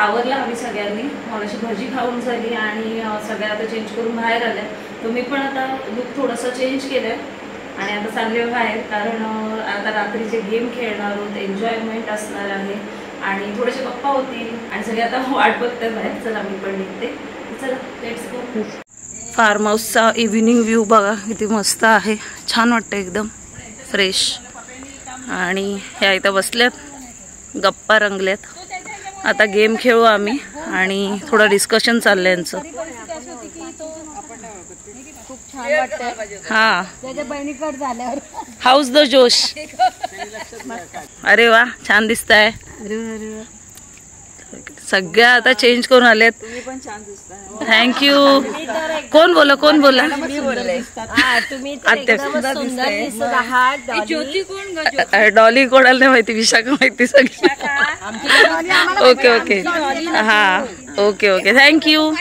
आवरला आम्ही सगळ्यांनी, मगाशी भजी खाऊन झाली आणि सगळ्या आता चेंज करून बाहेर आल्या. तर मी पण आता लुक थोडंसं चेंज केलं आणि आता चालले बाहेर, कारण आता रात्रीचे गेम खेळणार आहोत, एन्जॉयमेंट असणार आहे आणि थोडेसे गप्पा होतील आणि सगळे आता वाट बघतात बाहेर. चला मी पण निघते, चला लेट्स गो. फार्म हाऊसचा इव्हिनिंग व्ह्यू बघा किती मस्त आहे, छान वाटतं एकदम फ्रेश. आणि ह्या इथं बसल्यात गप्पा रंगल्यात. आता गेम खेळू आम्ही आणि थोडं डिस्कशन चाललंय यांचं. हा हाऊस द जोश. अरे वा छान दिसताय. सगळ्या आता चेंज करून आलेत. थँक्यू. कोण बोला डॉली कोणाला नाही माहिती, विशाखा माहिती सगळी. ओके हा ओके थँक्यू.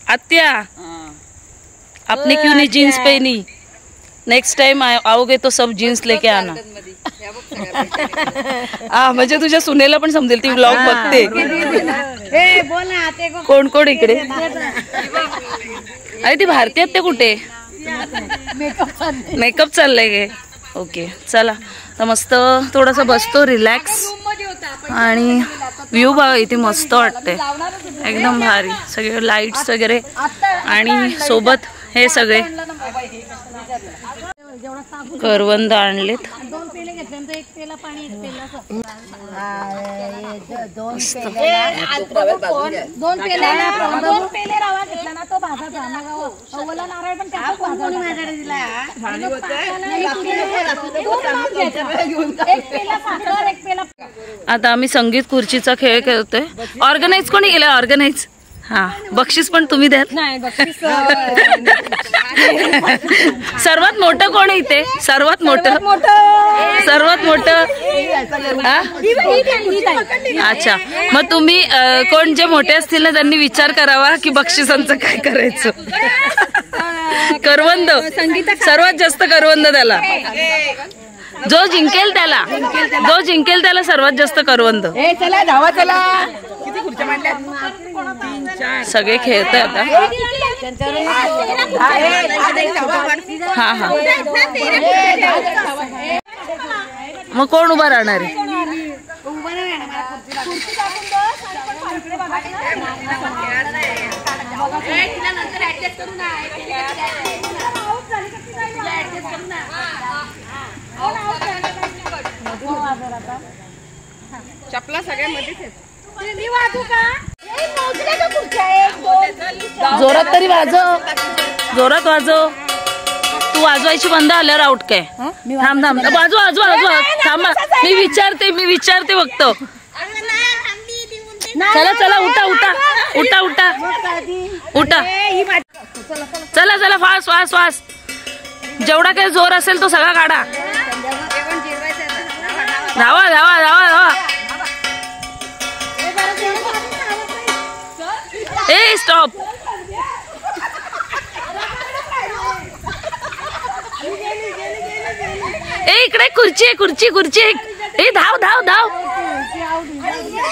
आत्या आपने क्यों नहीं जीन्स पहनी? नेक्स्ट टाइम आओगे तो सब जीन्स लेके आना. म्हणजे तुझ्या सुनेला पण समजेल, ती व्लॉग बघते. कोण कोण इकडे? अरे ती भारती आत्या कुठे? मेकअप चाललंय गे. ओके चला तर मस्त थोडासा बसतो रिलॅक्स. आणि व्ह्यू बघा इथे मस्त वाटते, एकदम भारी. सगळे लाईट्स वगैरे आणि सोबत हे सगळे करवंद आणलेत. आता आम्ही संगीत खुर्चीचा खेळ खेळतोय. ऑर्गनाइज कोणी केलं? ऑर्गनाइज. हा बक्षीस पण तुम्ही द्याल. सर्वात मोठं कोण आहे इथे? सर्वात मोठं अच्छा, मग तुम्ही कोण जे मोठे असतील ना त्यांनी विचार करावा की बक्षिसांचं काय करायचं. करवंद, सर्वात जास्त करवंद त्याला. जो जिंकेल त्याला सर्वात जास्त करवंद. सगळे खेळत आता. हा मग कोण उभा राहणार आहे? चपला सगळ्या मध्येच आहेत. जोरात तरी वाजव, जोरात वाजव. तू वाजवायची बंद आल्यावर आउट काय? थांब वाजवा थांबा. मी विचारते फक्त. चला उठा. चला फास्ट. जेवढा काही जोर असेल तो सगळा काढा. धावा. ए स्टॉप. ए इकडे खुर्ची. ए धाव.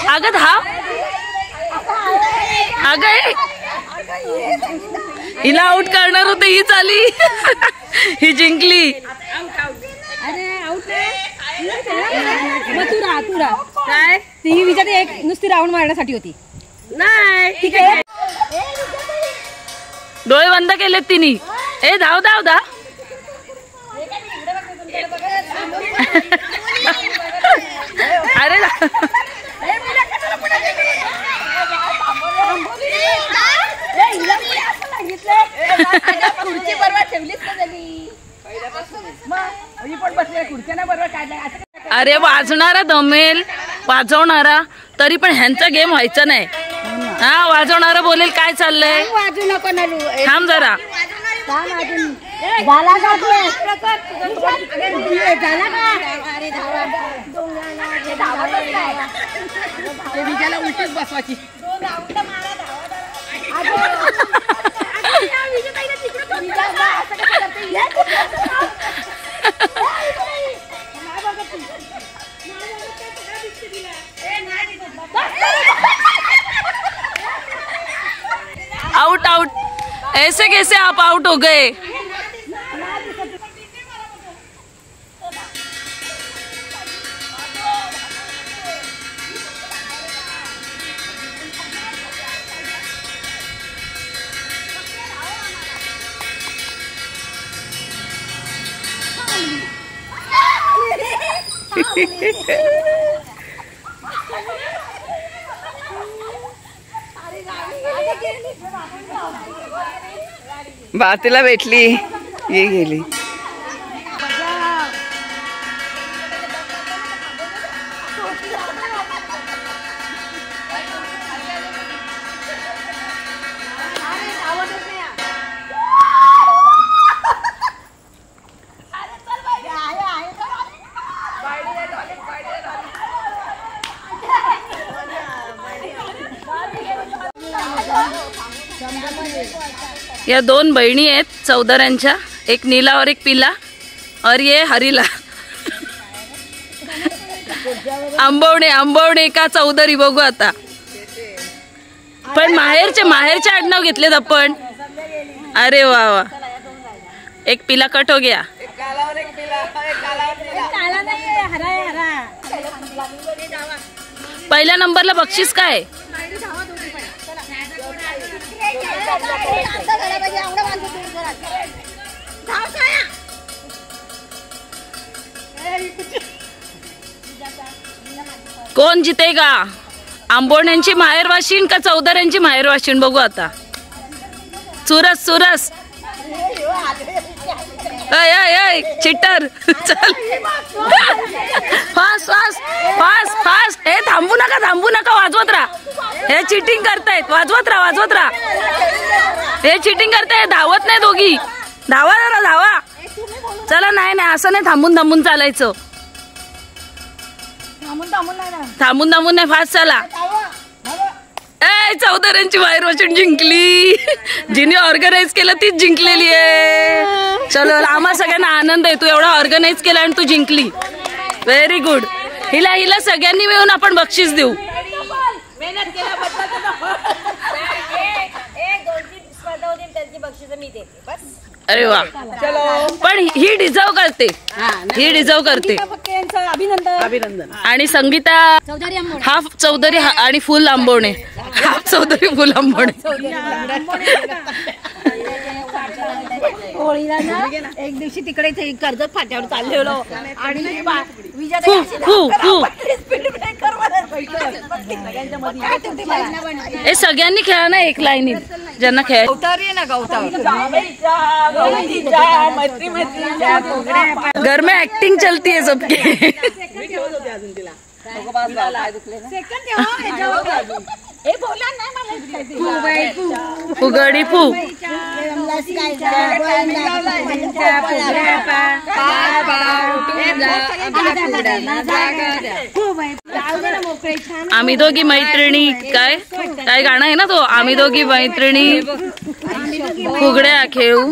अगं धाव. अगं हिला आउट करणार होते, ही चाली. ही जिंकली. तू राह काय ती विचारते. एक नुसती राऊंड मारण्यासाठी होती. नाही ठीक आहे. डोळे बंद केलेत तिने. ए धाव. अरे खुर्ची परवा ठेवलीच अरे वाजणारा दमेल, वाजवणारा. तरी पण ह्यांचा गेम व्हायचा नाही. हा वाजवणारा बोलेल काय चाललंय. थांब जरा. उलटीच बसवायची. ऐसे कैसे आप आउट हो गए? बातीला भेटली, ये गेली. या दोन बहिणी आहेत चौधऱ्यांच्या, एक नीला और एक पीला, और ये हरीला. आंबवणे का चौधरी बघू आता. पण माहेरचे आडनाव घेतलेत आपण. अरे वा वा. एक पीला कट हो गया. पहिल्या नंबरला बक्षीस काय? कोण जितेगा? आंबोण्यांची माहेर वाशिन का चौधऱ्यांची माहेर वाशिन बघू आता. चुरस चिट्टर. चल फास्ट. हे थांबू नका वाजवत राहा. हे चिटिंग करतायत. वाजवत राहा. हे चिटिंग करतायत. धावत नाही दोघी. धावा. चला नाही असं नाही थांबून चालायचं. थांबून नाही फास्ट चला. चौधऱ्यांची माहेर वाशिन जिंकली. जिने ऑर्गनाइज केलं तीच जिंकलेली आहे. चलो आम्हा सगळ्यांना आनंद आहे. तू एवढा ऑर्गनाइज केला आणि तू जिंकली. Very good. हिला सगळ्यांनी मिळून आपण बक्षीस देऊ. अरे वा. पण ही डिझर्व करते. अभिनंदन. आणि संगीता हाफ चौधरी आणि फुल आंबवणे. हाफ चौधरी फुल आंबवणे. होळीला ना एक दिवशी तिकडे कर्जत फाट्यावर चाललेलो आणि हे सगळ्यांनी खेळा ना एक लाईनीत. ज्यांना खेळ घर में एक्टिंग चलती है सबके. फुगडी फू. आम्ही दोघी मैत्रिणी काय गाणं आहे ना तो. आम्ही दोघी मैत्रिणी फुगड्या खेळू.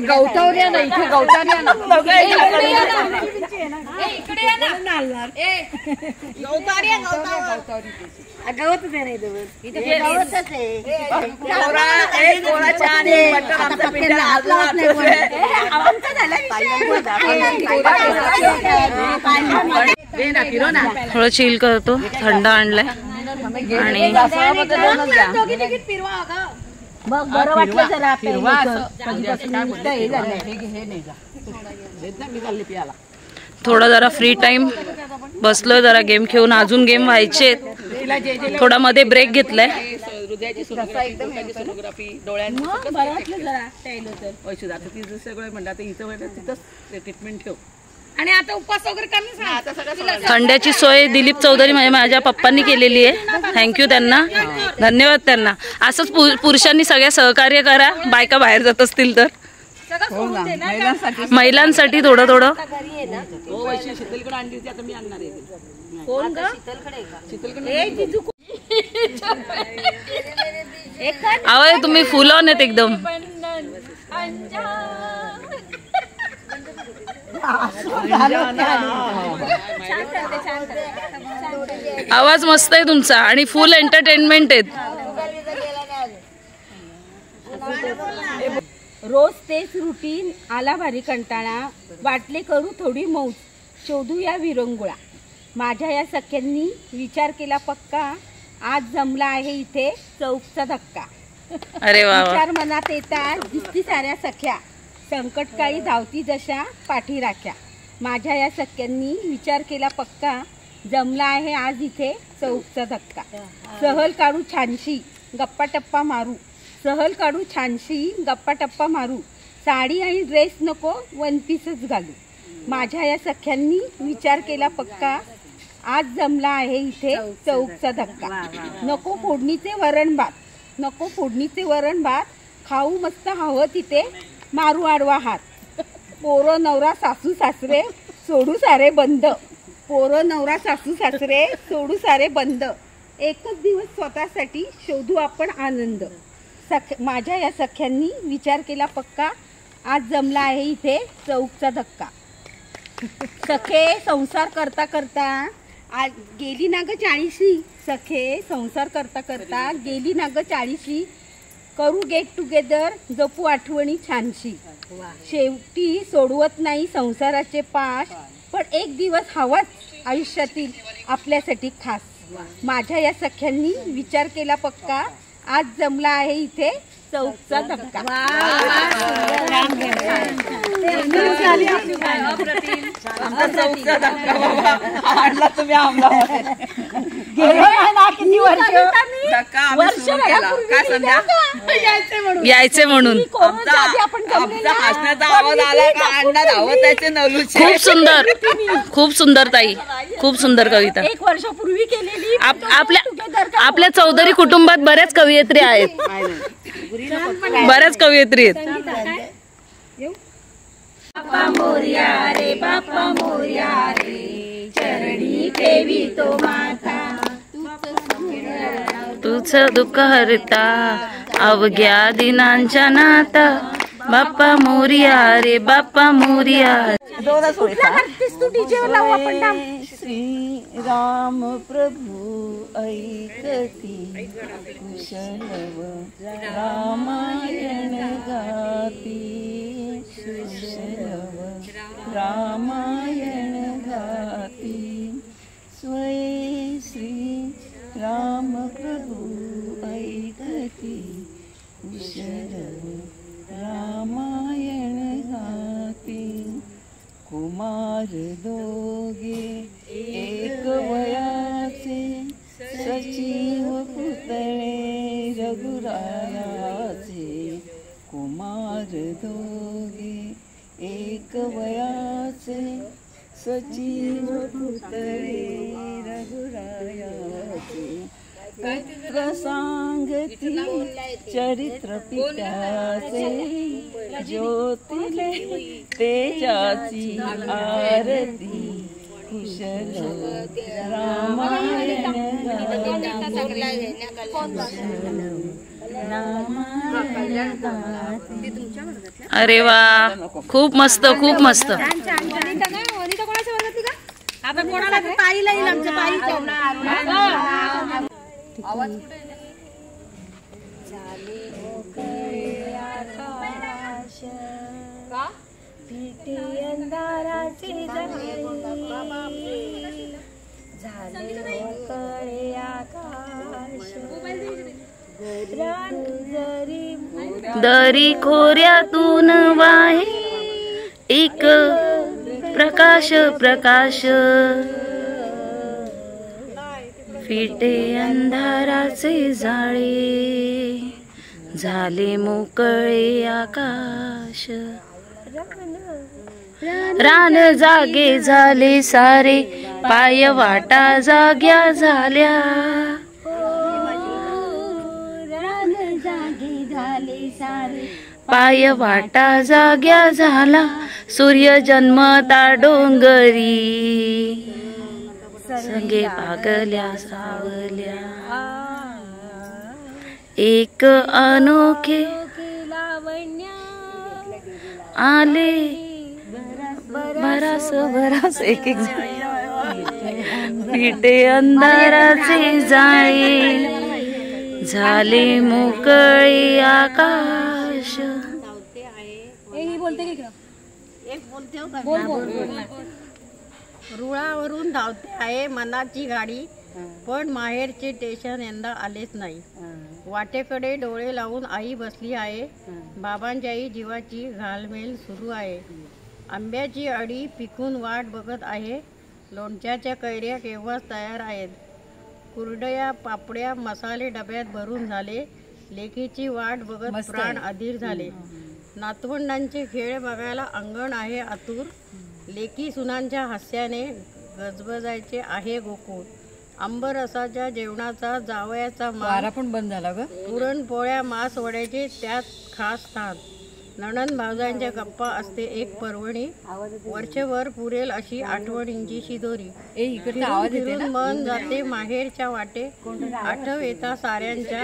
गवतावऱ्या ना इथे गवतावऱ्या ना गवतच आहे नाही गवतच आहे. थोडं चिल करतो. थंड आणलाय आणि बरं वाटलं जरा. थोडा जरा फ्री टाइम बसलोय. जरा गेम खेळून अजून गेम व्हायचे. थोडा मध्ये ब्रेक घेतलाय. सगळं म्हणलं तिथं ट्रीटमेंट ठेव. आणि आता उपवास वगैरे कमी. थंड्याची सोय दिलीप चौधरी म्हणजे माझ्या पप्पांनी केलेली आहे. थँक्यू त्यांना, धन्यवाद त्यांना. असंच पुरुषांनी सगळ्या सहकार्य करा, बायका बाहेर जात असतील तर. महिलांसाठी थोडं थोडं. अहो तुम्ही फुल ऑन आहेत एकदम. आवाज मस्त आहे तुमचा आणि फुल एंटरटेनमेंट आहेत. रोज तेच रुटीन, आला भारी कंटाळा, वाटले करू थोडी मौज, शोधूया विरंगुळा. माझ्या या सख्यांनी विचार केला पक्का, आज जमला आहे इथे चौकचा धक्का. अरे वा. विचार मनात येतात दिसती साऱ्या सख्या, संकटकाळी धावती जशा पाठी राख्या. माझ्या या सख्यांनी विचार केला पक्का, जमला आहे आज इथे चौकचा धक्का. सहल काढू छानशी, गप्पा टप्पा मारू, सहल काढू छानशी, गप्पा टप्पा मारू, साडी आणि ड्रेस नको वन पीसच घालू. माझ्या या सख्यांनी विचार केला पक्का, आज जमला आहे इथे चौकचा धक्का. नको फोडणीचे वरण भात, नको फोडणीचे वरण भात, खाऊ मस्त हवं तिथे मारू आडवा हात. पोरं नवरा सासू सासरे सोडू सारे बंद, पोरं नवरा सासू सासरे सोडू सारे बंद, एकच दिवस स्वतःसाठी शोधू आपण आनंद. माझ्या या सख्यांनी विचार केला पक्का, आज जमला आहे इथे चौकचा धक्का. सखे संसार करता करता आज गेली ना ग 40शी, सखे संसार करता करता गेली ना ग 40शी, करू गेट टुगेदर जपू आठवणी छानशी. शेवटी सोडवत नाही संसाराचे पाश, पण एक दिवस हवाच आयुष्यातील आपल्यासाठी खास. माझ्या या सख्यांनी विचार केला पक्का, आज जमला आहे इथे चौकचा धक्का. यायचे म्हणून. खूप सुंदर, खूप सुंदर ताई, खूप सुंदर कविता. 1 वर्षापूर्वी केलेली. आपल्या चौधरी कुटुंबात बऱ्याच कवयित्री आहेत, बऱ्याच कवयित्री आहेत. बाप्पा मोरया रे, बाप्पा मोरया रे, चरणी ठेवी तो माथा, तुझं दुःख हरता अवघ्या दिनांच्या नाता. बाप्पा मोरया रे, बाप्पा मोरया. तू डीजेवर लावू आपण डाम. श्री राम प्रभु ऐकती कुशलव, रामायण गाती कुशलव, रामायण गाती. स्वये श्री राम प्रभु ऐकती कुशलव, रामायण गाती. कुमार दोघे एक वयाचे, सचिव पुतळे रघुरायाचे. कुमार दोघे एक वयाचे, सचिव पुतळे रघुरायाचे. पुत्र सांगती चरित्र पित्याचे, ज्योतिले तेजाची आरती. कुशल रामायण अरे वा, खूप मस्त, खूप मस्त. आता कोणाला ताईला येईल आमच्या ताई. आवाज कुठे झाले मोकळे आकाश, पिटी अंधाराची झाले मोकळे आकाश. दरी खोऱ्यातून वाहे एक प्रकाश प्रकाश, फिटे अंधाराचे जाळे झाले मोकळे आकाश. रान जागे झाले सारे, पाय वाटा जाग्या झाल्या. रान जागे झाले सारे, पाय वाटा जाग्या झाला. सूर्य जन्मता डोंगरी, संगे पागल्या सावल्या. एक अनोखे आले, बरास बरास एक एक पिटे अंधाराचे जाळे, झाले मोकळे आकाश. रुळावरून धावते आहे मनाची गाडी, पण माहेरचे स्टेशन यंदा आलेच नाही. वाटेकडे डोळे लावून आई बसली आहे, बाबांच्याही जीवाची घालमेल सुरू आहे. आंब्याची अडी पिकून वाट बघत आहे, लोणच्याच्या कैऱ्या केव्हाच तयार आहेत. कुरडया पापड्या मसाले डब्यात भरून झाले, लेकीची वाट बघत प्राण अधीर झाले. नातवंडांचे खेळ बघायला अंगण आहे आतुर, लेकी सुनांच्या हास्याने गजबजायचे आहे गोकुळ. आंबरसाच्या जेवणाचा जावयाचा वारा पण बंद झाला ग. पुरणपोळ्या मास वड्याचे त्यात खास स्थान. नणंद भावजांच्या गप्पा असते एक पर्वणी, वर्षभर पुरेल अशी आठवणींची शिदोरी. फिरून मन जाते माहेरच्या वाटे, आठव येता साऱ्यांच्या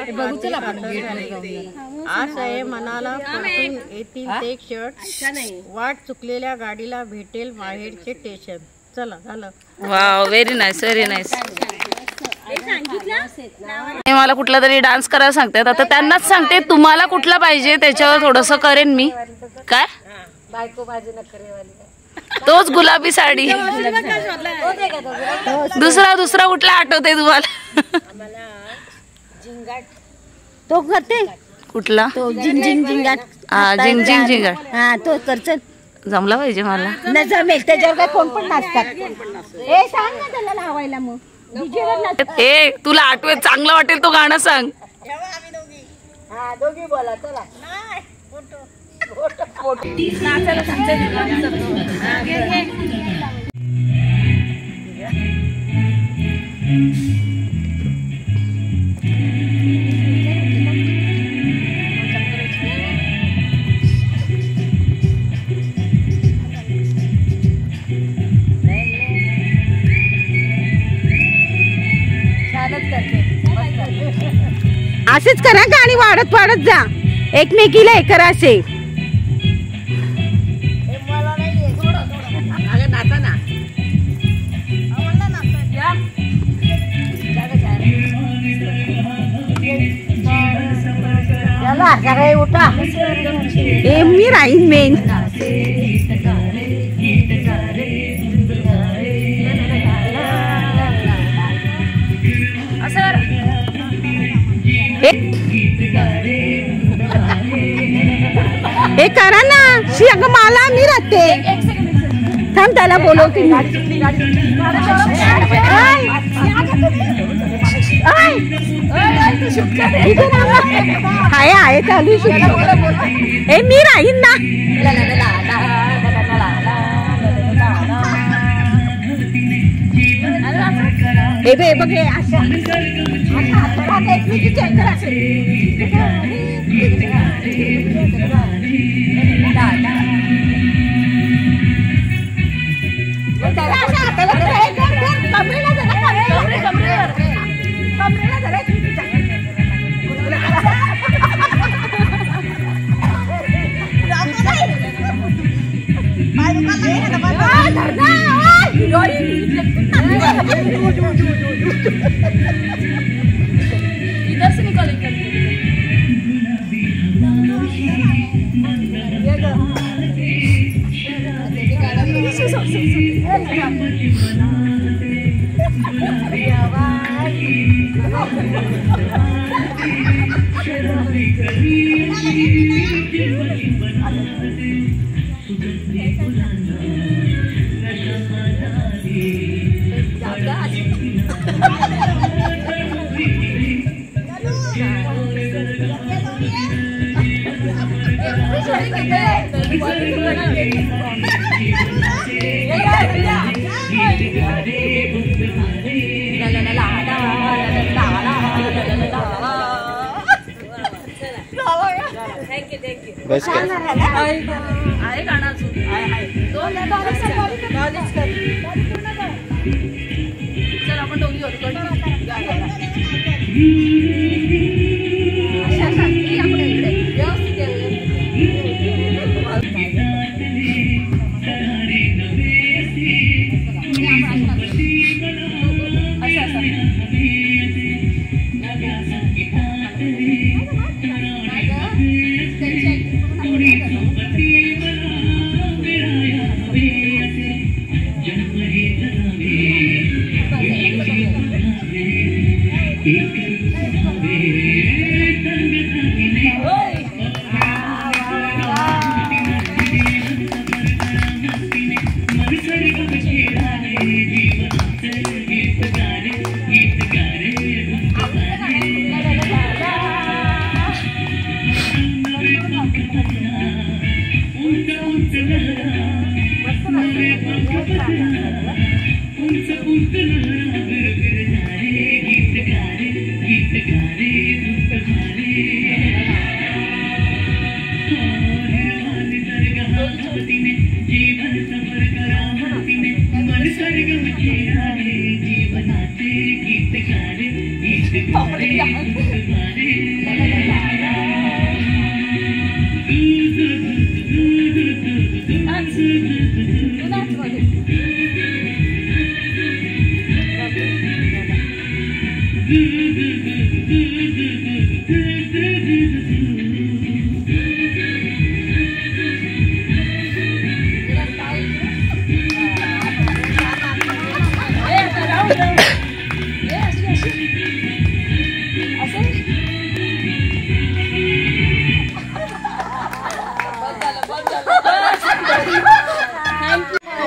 आस आहे मनाला परतून येतील ते क्षण, वाट चुकलेल्या गाडीला भेटेल माहेरचे स्टेशन. चला झालं. Wow, very nice, very nice. मला कुठला तरी डान्स करायला सांगतात, आता त्यांनाच सांगते तुम्हाला कुठला पाहिजे त्याच्यावर थोडस करेन मी. काय तोच गुलाबी साडी, दुसरा कुठला आठवते तुम्हाला? तो करते कुठला? तो झिंग झिंग झिंगाट. हा, झिंग झिंग झिंगाट. हा, तो करचल. जमला पाहिजे मला. न जमेल त्याच्यावर काय कोण पण नाचतात. ए सांग ना त्याला लावायला, मग डीजेवर नाच. ए तुला आठवत चांगलं वाटेल तो गाणं सांग. हा, दोघी बोला चला. असेच करा का आणि वाढत वाढत जा, एकमेकीला हे करा असे. उठा, मी राहीन मेन. हे करा ना, अगं मला मी राहते. थांब त्याला बोलवते. आहे चालू. हे मी राहीन ना. हे बघ हे अशा इधर से निकल. Sorry, बस काय आहे गाणं अजून चल आपण दोघी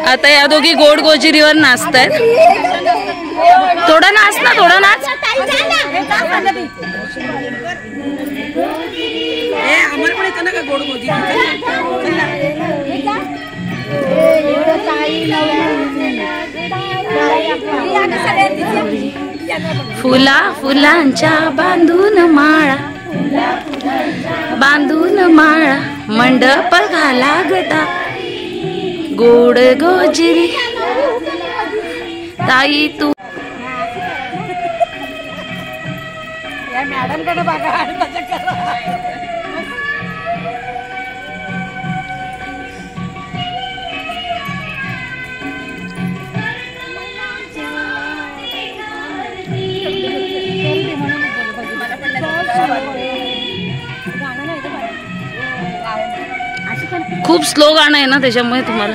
आता या दोघी गोड गोजिरीवर नाचतायत. थोडं नाच ना, थोडं नाच. फुला फुलांच्या बांधून माळा, बांधून माळा मंडप घाला गता, गोड गोजिरी ताई तू. मॅडम कडे बघा. खूप स्लो गाणं आहे ना, त्याच्यामुळे तुम्हाला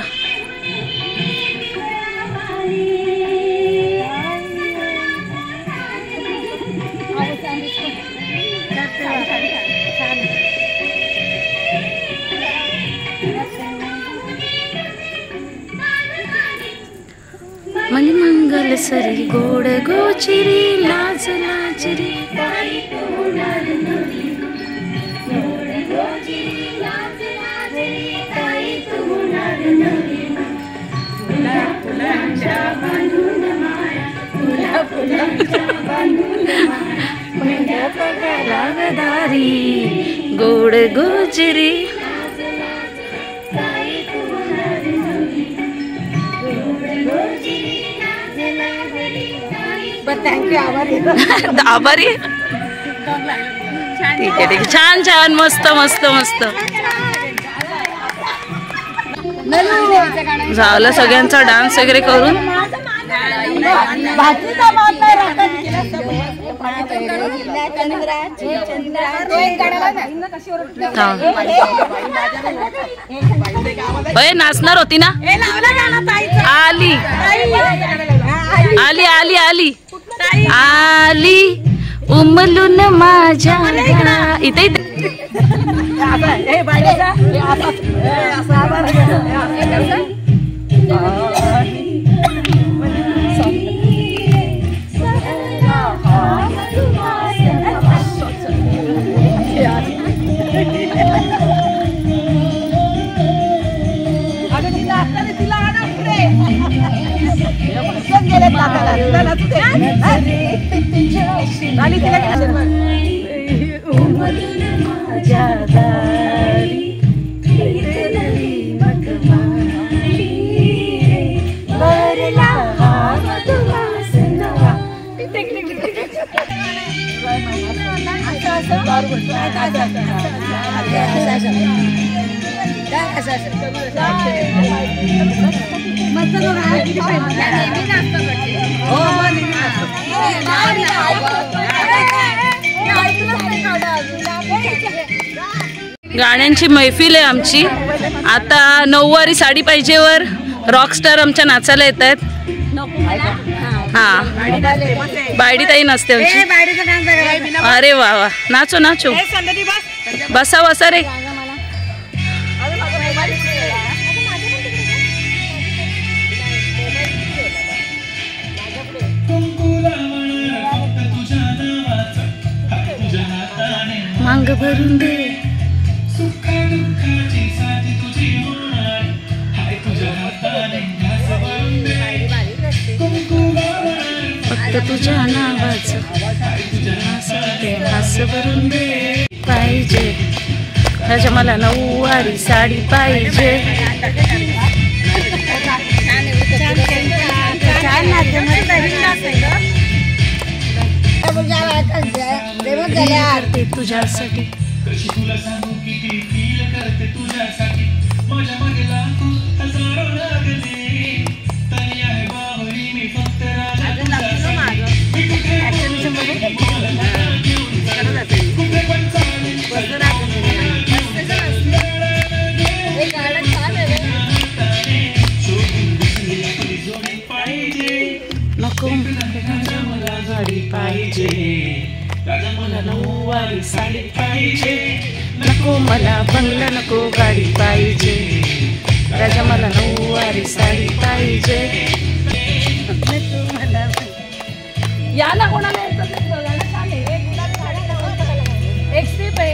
मनी मंगल सरी गोड गोचिरी लाज लाजरी, गोड गोचिरी. आभारी. ठीक आहे, ठीक आहे. छान छान, मस्त मस्त मस्त झालं सगळ्यांचा डान्स वगैरे करून. नाचणार होती ना. आली आली आली आली आली उमलून माझ्या इथे नजरेत तुझ्याशी उमलून माझ्या दारी इतरली मखमारी भरला हा मधुवास नवा. गाण्यांची मैफिल आहे आमची. आता नऊवारी साडी पाहिजेवर रॉकस्टार आमच्या नाचायला येत आहेत. हा बायडी ताई नसते आमची. अरे वा वा नाचो नाचो. बसा बसा रे. मांग भरून दे फक्त तुझ्या नावाचं हास भरून दे पाहिजे. त्याच्या मला नऊवारी साडी पाहिजे. करते तुझ्यासाठी नको मला गाडी पाहिजे. मला नऊवारी साडी पाहिजे. नको मला बंगला नको गाडी पाहिजे. राजा मला नऊवारी साडी पाहिजे. याला कोणाला एक स्टेप आहे.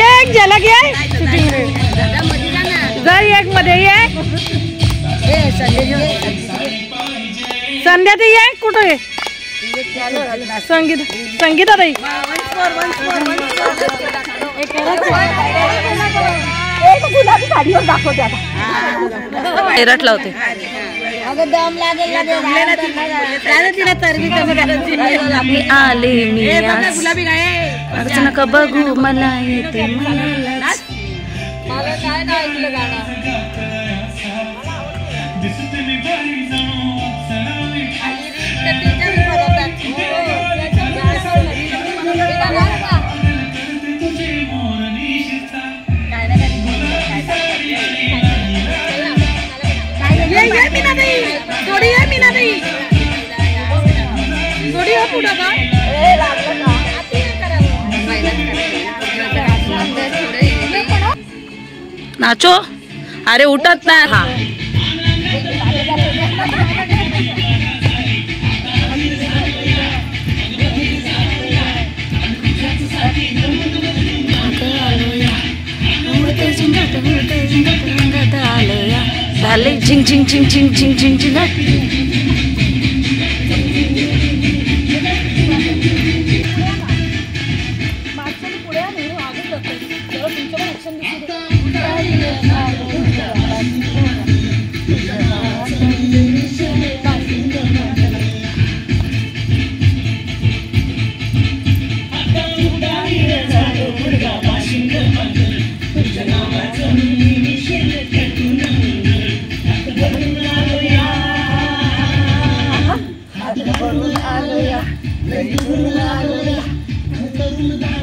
एक झलक आहे जर एक मध्ये ये संध्या ते ये कुठं आहे संगीता ताई गुलाबी साडीवर दाखवते आता रटला होते. मी आले मी अर्चना का बघू मला येते काय नाही ऐकलं गाणं. नाचो अरे उठत ना. हा झाले झिंग झिंग झिंग झिंग झिंग झिंग झिंग. घरी करून आलो या